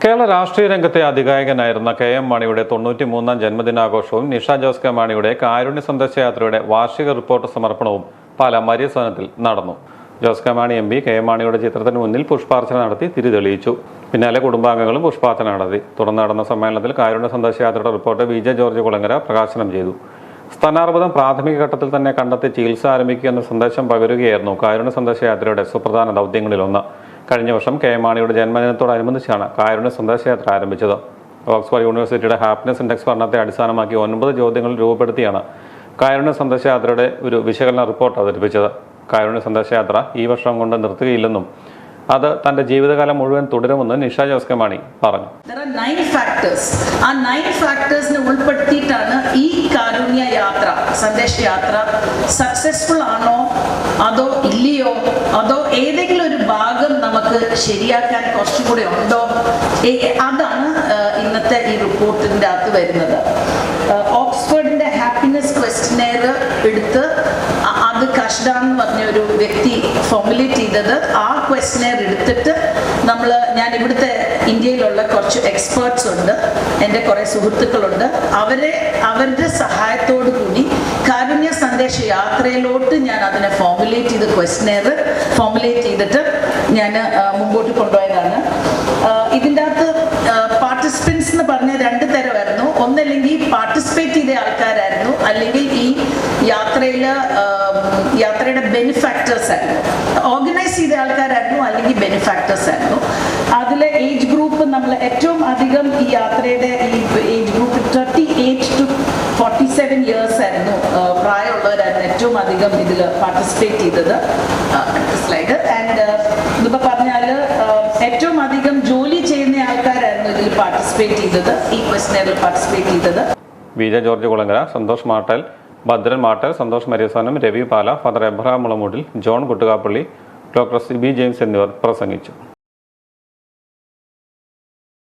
കേരള രാഷ്ട്രീയ രംഗത്തെ അധികായകനായിരുന്ന കെ.എം. മാണിയുടെ 93-ാം ജന്മദിനാഘോഷവും നിഷ ജോസ് കെ മാണിയുടെ കാരുണ്യ സന്ദർശയാത്രയുടെ വാർഷിക റിപ്പോർട്ട് സമർപ്പണവും പാലാ മരിയസദനത്തിൽ നടന്നു. Jose K Mani M P K M. മാണിയുടെ ചിത്രത്തിന് മുന്നിൽ പുഷ്പാർച്ചന നടത്തി തിരി തെളിയിച്ചു. പിന്നാലെ കുടുംബാംഗങ്ങളും പുഷ്പാർച്ചന നടത്തി. തുടർന്ന് നടന്ന സമ്മേളനത്തിൽ കാരുണ്യ സന്ദർശയാത്രയുടെ റിപ്പോർട്ട് വി.ജെ. ജോർജ് കുളങ്ങര പ്രകാശനം ചെയ്തു. സ്ഥാനാർബുദം പ്രാഥമിക ഘട്ടത്തിൽ തന്നെ കണ്ടെത്തി ചികിത്സ ആരംഭിക്കുക എന്ന സന്ദേശം പകരുകയായിരുന്നു കാരുണ്യ സന്ദർശയാത്രയുടെ സുപ്രധാന ദൗത്യങ്ങളിലൊന്ന്. കഴിഞ്ഞ വർഷം കെ.എം. മാണിയുടെ ജന്മദിനത്തോടനുബന്ധിച്ചാണ് കാരുണ്യ സന്ദർശയാത്ര ആരംഭിച്ചത്. ഓക്സ്ഫോർഡ് യൂണിവേഴ്സിറ്റിയുടെ ഹാപ്പിനെസ് ഇൻഡെക്സ് പഠനത്തെ അടിസ്ഥാനമാക്കി 9 ചോദ്യങ്ങൾ രൂപപ്പെടുത്തിയാണ് കാരുണ്യ സന്ദർശയാത്രയുടെ ഒരു വിശകലന റിപ്പോർട്ട് അവതരിപ്പിച്ചത്. കാരുണ്യ സന്ദർശയാത്ര ഈ വർഷം കൊണ്ട് നിർത്തുകയില്ലെന്നും അത് തന്റെ ജീവിതകാലം മുഴുവൻ തുടരുമെന്ന് നിഷ ജോസ് കെ മാണി പറഞ്ഞു. ആ 9 ഫാക്ടേഴ്സിനെ ഉൾപ്പെടുത്തിയിട്ടാണ് ഈ കാരുണ്യ യാത്ര, സന്ദേശയാത്ര സക്സസ്ഫുൾ ആണോ അതോ ഇല്ലയോ, അതോ ഏതെങ്കിലും ഒരു ഭാഗം നമുക്ക് ശരിയാക്കാൻ കുറച്ചുകൂടെ ഉണ്ടോ, അതാണ് ഇന്നത്തെ ഈ റിപ്പോർട്ടിൻ്റെ അകത്ത് വരുന്നത്. ഓക്സ്ഫോർഡിന്റെ ഹാപ്പിനെസ് ക്വസ്റ്റ്യനെയർ എടുത്ത് അത് കഷ്ടാൻ എന്ന് പറഞ്ഞ ഒരു വ്യക്തി ഫോർമുലേറ്റ് ചെയ്തത്. ആ ക്വസ്റ്റ്യനെയർ എടുത്തിട്ട് ഞാൻ ഇവിടുത്തെ ഇന്ത്യയിലുള്ള കുറച്ച് എക്സ്പേർട്സ് ഉണ്ട്, എൻ്റെ കുറേ സുഹൃത്തുക്കളുണ്ട്, അവരുടെ സഹായത്തോടു കൂടി കാരുണ്യ സന്ദേശ യാത്രയിലോട്ട് ഞാൻ അതിനെ ഫോർമുലേറ്റ് ചെയ്ത് ക്വസ്റ്റ്യനെയർ ഫോർമുലേറ്റ് ചെയ്തിട്ട് ഞാൻ മുമ്പോട്ട് കൊണ്ടുപോയതാണ്. ഇതിൻ്റെ അകത്ത് പാർട്ടിസിപ്പൻസ് എന്ന് പറഞ്ഞ 2 തരമായിരുന്നു. ഒന്നല്ലെങ്കിൽ പാർട്ടിസിപ്പേറ്റ് ചെയ്ത ആൾക്കാരായിരുന്നു, അല്ലെങ്കിൽ ഈ യാത്രയുടെ ബെനിഫാക്ടേഴ്സ് ആയിരുന്നു. ഓർഗനൈസ് ചെയ്ത ആൾക്കാരായിരുന്നു, അല്ലെങ്കിൽ ബെനിഫാക്ടേഴ്സ് ആയിരുന്നു. അതിലെ ഏജ് ഗ്രൂപ്പ് നമ്മൾ ഏറ്റവും അധികം ഈ യാത്രയുടെ ഈ ഏജ് ഗ്രൂപ്പ് 38 to 47 ഇയേഴ്സ് ആയിരുന്നു, പ്രായമുള്ളവരായിരുന്നു ഏറ്റവും അധികം ഇതിൽ പാർട്ടിസിപ്പേറ്റ് ചെയ്തത്. സ്ലൈഡ്. ആൻഡ് ഇതിപ്പോൾ പറഞ്ഞാൽ ഏറ്റവും അധികം ജോലി ചെയ്യുന്ന ആൾക്കാരായിരുന്നു ഇതിൽ പാർട്ടിസിപ്പേറ്റ് ചെയ്തത്, ഈ ക്വസ്റ്റ്യനിൽ പാർട്ടിസിപ്പേറ്റ് ചെയ്തത്. VJ. George Kulangara, Santhosh Mattal, Bhadran Mattal, Santhosh Mariyasanam, Ravi Pala, father Abraham Mulamoodil, John Kuttukappally, doctor CB. James എന്നിവർ പ്രസംഗിച്ചു.